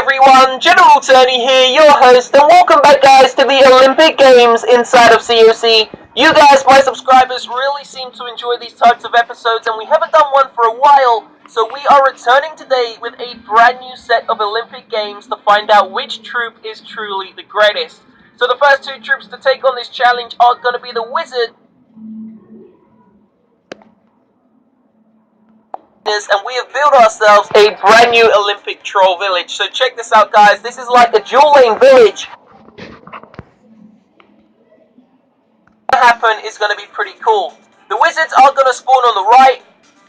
everyone, General Turney here, your host, and welcome back guys to the Olympic Games inside of COC. You guys, my subscribers, really seem to enjoy these types of episodes, and we haven't done one for a while, so we are returning today with a brand new set of Olympic Games to find out which troop is truly the greatest. So the first two troops to take on this challenge are going to be the Wizard, and we have built ourselves a brand new Olympic troll village. So check this out guys, this is like a dual lane village. What happen is going to be pretty cool. The Wizards are going to spawn on the right,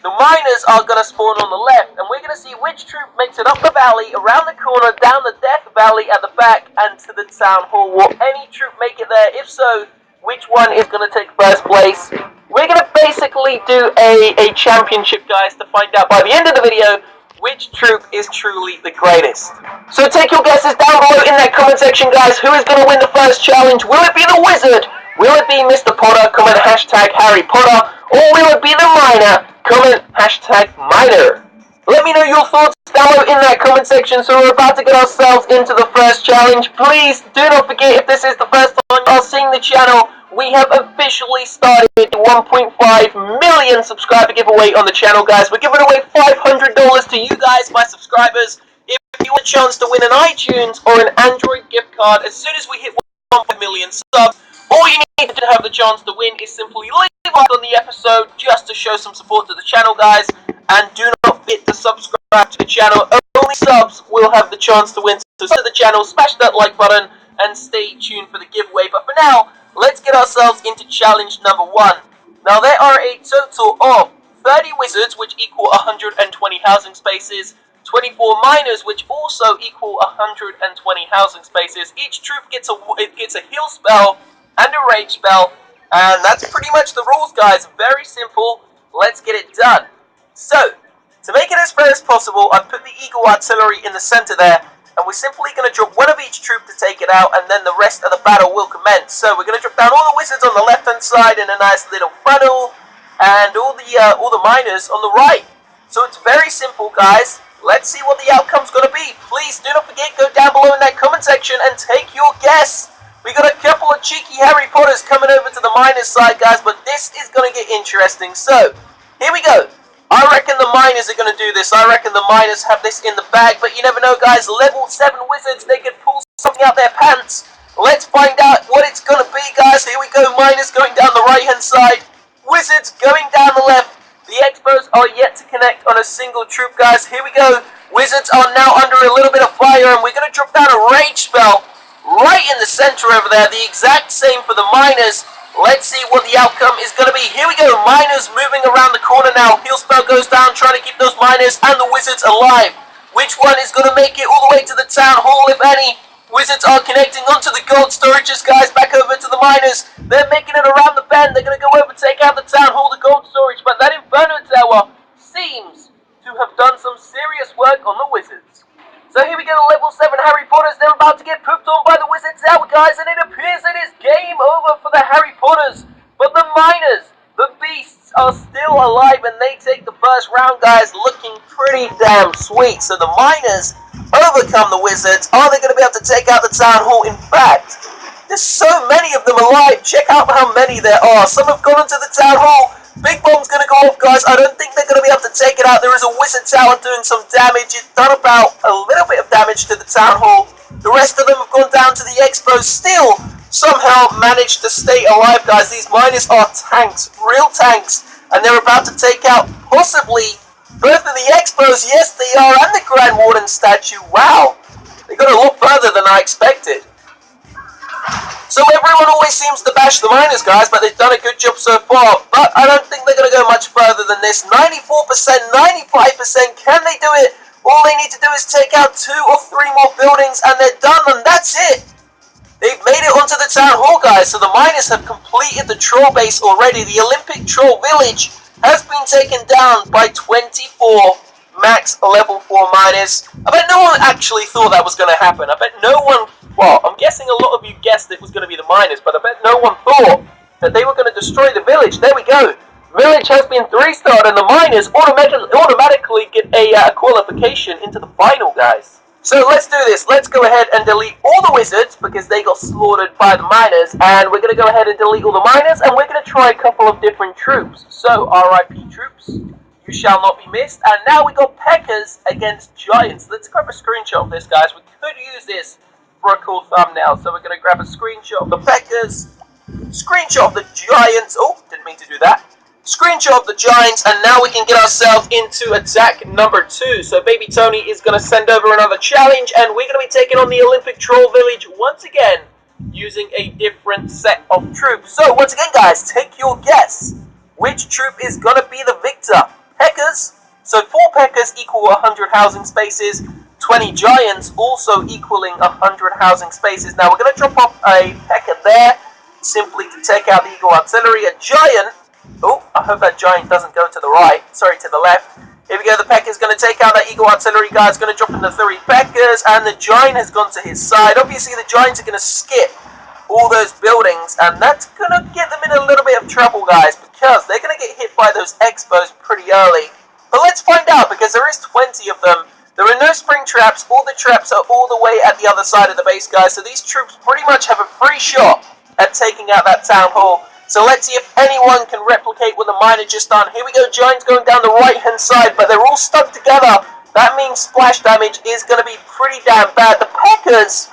the Miners are going to spawn on the left, and we're going to see which troop makes it up the valley, around the corner, down the Death Valley at the back, and to the Town Hall. Will any troop make it there? If so, which one is going to take first place? We're going to basically do a championship, guys, to find out by the end of the video which troop is truly the greatest. So take your guesses down below in that comment section, guys. Who is going to win the first challenge? Will it be the Wizard? Will it be Mr. Potter? Comment hashtag Harry Potter. Or will it be the Miner? Comment hashtag Miner. Let me know your thoughts down below in that comment section. So we're about to get ourselves into the first challenge. Please do not forget, if this is the first time you are seeing the channel, we have officially started a 1.5 million subscriber giveaway on the channel, guys. We're giving away $500 to you guys, my subscribers. If you want a chance to win an iTunes or an Android gift card as soon as we hit 1 million subs, all you need to have the chance to win is simply leave a like on the episode just to show some support to the channel, guys. And do not forget to subscribe to the channel. Only subs will have the chance to win. So to the channel, smash that like button and stay tuned for the giveaway. But for now, let's get ourselves into challenge number 1. Now there are a total of 30 Wizards, which equal 120 housing spaces, 24 Miners, which also equal 120 housing spaces. Each troop gets a heal spell and a rage spell, and that's pretty much the rules, guys. Very simple. Let's get it done. So, to make it as fair as possible, I've put the Eagle Artillery in the center there, and we're simply going to drop one of each troop to take it out, and then the rest of the battle will commence. So we're going to drop down all the Wizards on the left-hand side in a nice little funnel, and all the Miners on the right. So it's very simple, guys. Let's see what the outcome's going to be. Please do not forget, go down below in that comment section and take your guess. We got a couple of cheeky Harry Potters coming over to the Miners side, guys, but this is going to get interesting. So, here we go. I reckon the Miners are going to do this. I reckon the Miners have this in the bag, but you never know, guys. Level 7 Wizards, they could pull something out their pants. Let's find out what it's going to be, guys. Here we go. Miners going down the right-hand side. Wizards going down the left. The Expos are yet to connect on a single troop, guys. Here we go. Wizards are now under a little bit of fire, and we're going to drop down a rage spell right in the center over there. The exact same for the Miners. Let's see what the outcome is going to be. Here we go. Miners moving around the corner now. Heal spell goes down, trying to keep those Miners and the Wizards alive. Which one is going to make it all the way to the Town Hall, if any? Wizards are connecting onto the gold storages, guys. Back over to the Miners. They're making it around the bend. They're going to go over, take out the Town Hall, the gold storage. But that Inferno Tower seems to have done some serious work on the Wizards. So here we go, level 7 Harry Potters. They're about to get pooped on by the Wizards Tower, guys, and it appears it is game over for the Harry Potters. But the Miners, the Beasts, are still alive, and they take the first round, guys, looking pretty damn sweet. So the Miners overcome the Wizards. Are they going to be able to take out the Town Hall? In fact, there's so many of them alive. Check out how many there are. Some have gone into the Town Hall. Big Bomb's going to go off, guys. I don't think they're going to be able to take it out. There is a Wizard Tower doing some damage. It's done about a little bit of damage to the Town Hall. The rest of them have gone down to the Expos. Still, somehow managed to stay alive, guys. These Miners are tanks, real tanks. And they're about to take out, possibly, both of the Expos. Yes, they are. And the Grand Warden statue. Wow. They got a lot further than I expected. So everyone always seems to bash the Miners, guys, but they've done a good job so far. But I don't think they're going to go much further than this. 94%, 95%, can they do it? All they need to do is take out 2 or 3 more buildings and they're done, and that's it. They've made it onto the Town Hall, guys, so the Miners have completed the troll base already. The Olympic Troll Village has been taken down by 24 max level 4 Miners. I bet no one actually thought that was going to happen. I bet no one, well, I'm guessing a lot of you guessed it was going to be the Miners, but I bet no one thought that they were going to destroy the village. There we go. Village has been 3-starred, and the Miners automatically get a qualification into the final, guys. So let's do this. Let's go ahead and delete all the wizards because they got slaughtered by the miners, and we're going to go ahead and delete all the miners, and we're going to try a couple of different troops. So RIP troops, you shall not be missed. And now we got P.e.k.k.as against Giants. Let's grab a screenshot of this, guys. We could use this for a cool thumbnail. So we're going to grab a screenshot of the P.e.k.k.as, screenshot of the Giants. Oh, didn't mean to do that. Screenshot of the Giants, and now we can get ourselves into attack number 2. So Baby Tony is going to send over another challenge, and we're going to be taking on the Olympic Troll Village once again, using a different set of troops. So once again, guys, take your guess. Which troop is going to be the victor? P.e.k.k.as? So 4 P.e.k.k.as equal 100 housing spaces, 20 Giants also equaling 100 housing spaces. Now we're going to drop off a P.e.k.k.a there, simply to take out the Eagle Artillery. A Giant, oh, I hope that Giant doesn't go to the right, sorry, to the left. Here we go, the P.e.k.k.a is going to take out that Eagle Artillery guy, is going to drop in the 3 P.e.k.k.as, and the Giant has gone to his side. Obviously the Giants are going to skip all those buildings, and that's going to get them in a little bit of trouble, guys, because they're going to get hit by those Expos pretty early. But let's find out, because there is 20 of them. There are no spring traps. All the traps are all the way at the other side of the base, guys, so these troops pretty much have a free shot at taking out that town hall. So let's see if anyone can replicate what the miner just done. Here we go, Giants going down the right-hand side, but they're all stuck together. That means splash damage is going to be pretty damn bad. The P.e.k.k.as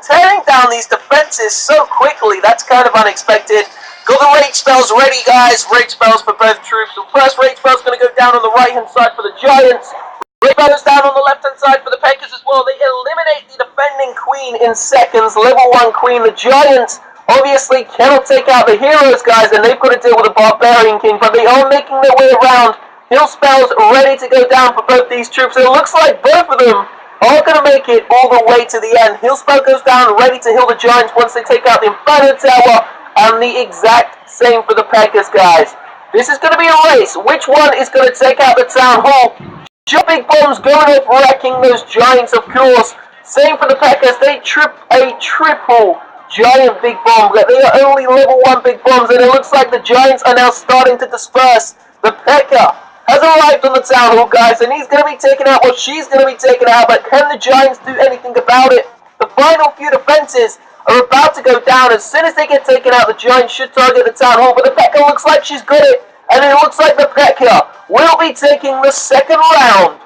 tearing down these defenses so quickly, that's kind of unexpected. Got the rage spells ready, guys. Rage spells for both troops. The first rage spell is going to go down on the right-hand side for the Giants. Rage spell goes down on the left-hand side for the P.e.k.k.as as well. They eliminate the defending queen in seconds. Level 1 queen. The Giants obviously cannot take out the heroes, guys, and they've got to deal with the barbarian king, but they are making their way around. Heal spells ready to go down for both these troops. It looks like both of them are going to make it all the way to the end. Heal spell goes down, ready to heal the Giants once they take out the Inferno Tower, and the exact same for the P.e.k.k.as, guys. This is going to be a race. Which one is going to take out the Town Hall? Big bombs going off, wrecking those Giants, of course. Same for the P.e.k.k.as. They trip a triple giant big bomb. They are only level 1 big bombs, and it looks like the Giants are now starting to disperse. The P.e.k.k.a has arrived on the Town Hall, guys, and he's going to be taken out. Well, she's going to be taken out, but can the Giants do anything about it? The final few defenses are about to go down. As soon as they get taken out, the Giants should target the Town Hall, but the P.e.k.k.a looks like she's got it, and it looks like the P.e.k.k.a will be taking the second round.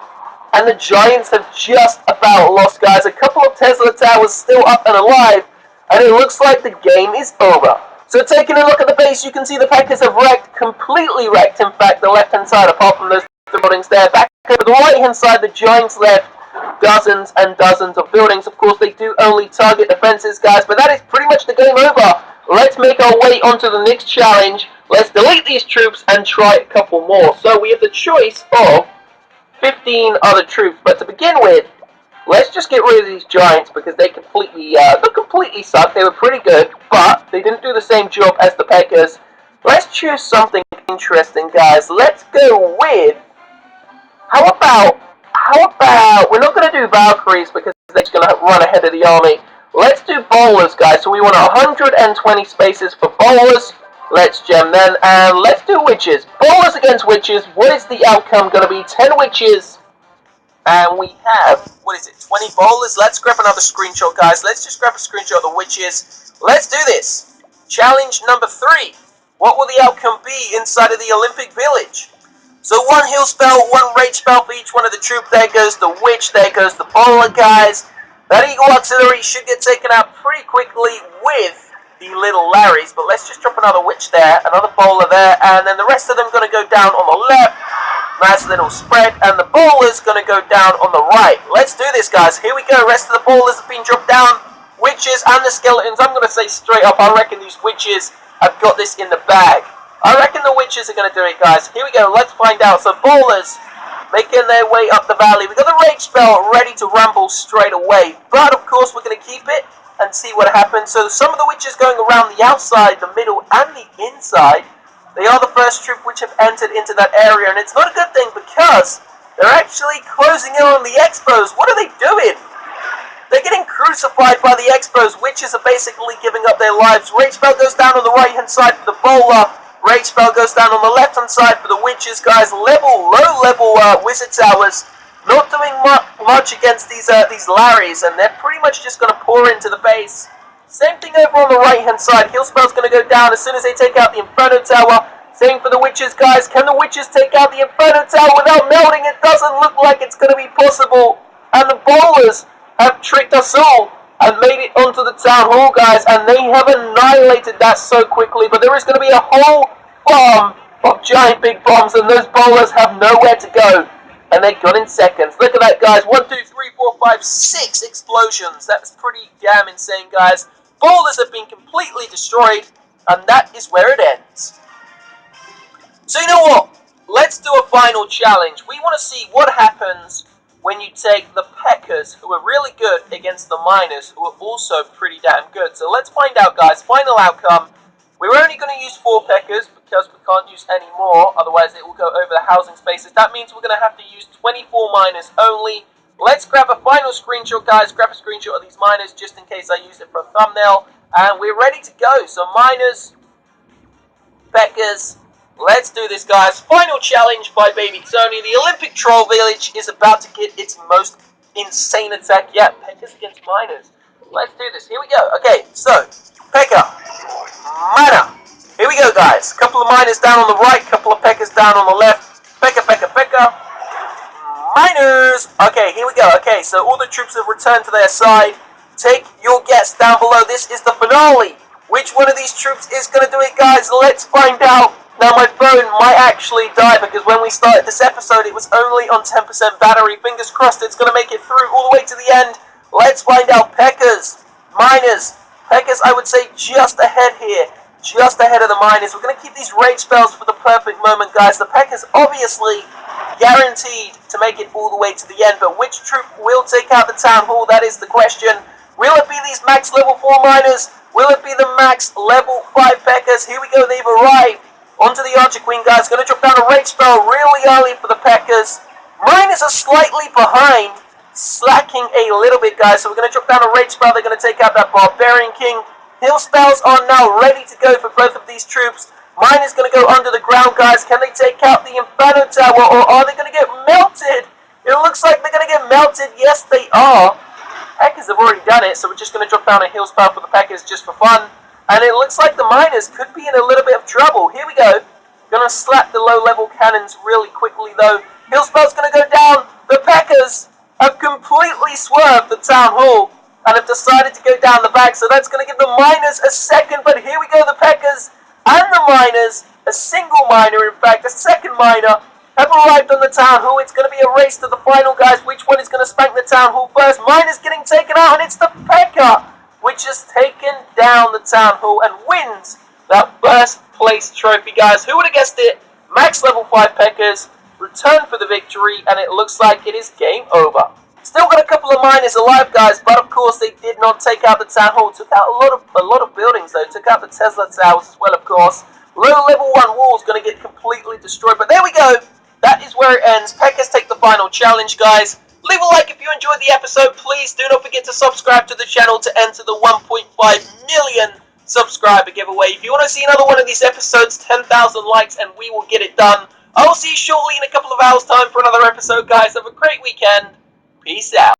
And the Giants have just about lost, guys. A couple of Tesla towers still up and alive, and it looks like the game is over. So taking a look at the base, you can see the P.e.k.k.as have wrecked, completely wrecked, in fact, the left-hand side, apart from those buildings there. Back over the right-hand side, the Giants left dozens and dozens of buildings. Of course, they do only target defenses, guys, but that is pretty much the game over. Let's make our way onto the next challenge. Let's delete these troops and try a couple more. So we have the choice of 15 other troops, but to begin with, let's just get rid of these Giants because they completely suck. They were pretty good, but they didn't do the same job as the P.e.k.k.as. Let's choose something interesting, guys. Let's go with, how about, we're not going to do Valkyries because they're just going to run ahead of the army. Let's do bowlers, guys. So we want 120 spaces for bowlers. Let's gem them, and let's do witches. Bowlers against witches. What is the outcome going to be? 10 witches. And we have, 20 bowlers? Let's grab another screenshot, guys. Let's just grab a screenshot of the witches. Let's do this. Challenge number 3. What will the outcome be inside of the Olympic Village? So 1 heal spell, 1 rage spell for each one of the troops. There goes the witch, there goes the bowler, guys. That Eagle Auxiliary should get taken out pretty quickly with the little Larrys. But let's just drop another witch there, another bowler there, and then the rest of them going to go down on the left. Nice little spread, and the bowler's going to go down on the right. Let's do this, guys. Here we go. Rest of the bowlers have been dropped down. Witches and the skeletons. I'm going to say straight up, I reckon these witches have got this in the bag. I reckon the witches are going to do it, guys. Here we go. Let's find out. So bowlers making their way up the valley. We've got the rage spell ready to rumble straight away. But, of course, we're going to keep it and see what happens. So some of the witches going around the outside, the middle, and the inside. They are the first troop which have entered into that area, and it's not a good thing because they're actually closing in on the Expos. What are they doing? They're getting crucified by the Expos. Witches are basically giving up their lives. Rage spell goes down on the right-hand side for the bowler. Rage spell goes down on the left-hand side for the witches, guys. Low-level wizard towers Not doing much against these Larrys, and they're pretty much just going to pour into the base. Same thing over on the right-hand side. Heal spell's going to go down as soon as they take out the Inferno Tower. Same for the Witches, guys. Can the Witches take out the Inferno Tower without melting? It doesn't look like it's going to be possible. And the bowlers have tricked us all and made it onto the Town Hall, guys. And they have annihilated that so quickly. But there is going to be a whole farm of giant big bombs, and those bowlers have nowhere to go. And they got in seconds. Look at that, guys. 1, 2, 3, 4, 5, 6 explosions. That's pretty damn insane, guys. Bowlers have been completely destroyed, and that is where it ends. So you know what? Let's do a final challenge. We want to see what happens when you take the P.e.k.k.as, who are really good, against the Miners, who are also pretty damn good. So let's find out, guys. Final outcome. We're only going to use 4 P.e.k.k.as because we can't use any more, otherwise it will go over the housing spaces. That means we're going to have to use 24 Miners only. Let's grab a final screenshot, guys. Grab a screenshot of these Miners just in case I use it for a thumbnail. And we're ready to go. So Miners, P.e.k.k.as, let's do this, guys. Final challenge by Baby Tony. The Olympic Troll Village is about to get its most insane attack yet. P.e.k.k.as against Miners. Let's do this. Here we go. Okay, so P.e.k.k.a, Mana. Here we go, guys. Couple of Miners down on the right, couple of P.e.k.k.as down on the left. P.e.k.k.a, P.e.k.k.a, P.e.k.k.a. Miners! Okay, here we go. Okay, so all the troops have returned to their side. Take your guess down below. This is the finale. Which one of these troops is going to do it, guys? Let's find out. Now, my phone might actually die because when we started this episode, it was only on 10% battery. Fingers crossed it's going to make it through all the way to the end. Let's find out. P.e.k.k.as, Miners. P.e.k.k.as, I would say, just ahead here. Just ahead of the Miners. We're going to keep these rage spells for the perfect moment, guys. The P.e.k.k.as obviously guaranteed to make it all the way to the end, but which troop will take out the Town Hall? That is the question. Will it be these max level 4 Miners? Will it be the max level 5 P.e.k.k.as? Here we go, they've arrived. Onto the Archer Queen, guys. Going to drop down a rage spell really early for the P.e.k.k.as. Miners are slightly behind, slacking a little bit, guys, so we're going to drop down a rage spell. They're going to take out that Barbarian King. Heal spells are now ready to go for both of these troops. Miners going to go under the ground, guys. Can they take out the Inferno Tower, or are they going to get melted? It looks like they're going to get melted. Yes, they are. P.e.k.k.as have already done it, so we're just going to drop down a heal spell for the P.e.k.k.as just for fun. And it looks like the Miners could be in a little bit of trouble. Here we go. Going to slap the low-level cannons really quickly, though. Heal spell's going to go down. The P.e.k.k.as have completely swerved the Town Hall and have decided to go down the back, so that's going to give the Miners a second. But here we go, the P.e.k.k.as and the Miners, a single Miner, in fact, a second Miner, have arrived on the Town Hall. It's going to be a race to the final, guys. Which one is going to spank the Town Hall first? Miners getting taken out, and it's the P.e.k.k.a, which has taken down the Town Hall and wins that first place trophy, guys. Who would have guessed it? Max level 5 P.e.k.k.as return for the victory, and it looks like it is game over. Still got a couple of Miners alive, guys, but of course they did not take out the Town Hall. Took out a lot of buildings, though. Took out the Tesla towers as well, of course. Low level 1 wall is going to get completely destroyed, but there we go. That is where it ends. P.e.k.k.as take the final challenge, guys. Leave a like if you enjoyed the episode. Please do not forget to subscribe to the channel to enter the 1.5 million subscriber giveaway. If you want to see another one of these episodes, 10,000 likes and we will get it done. I will see you shortly in a couple of hours' time for another episode, guys. Have a great weekend. Peace out.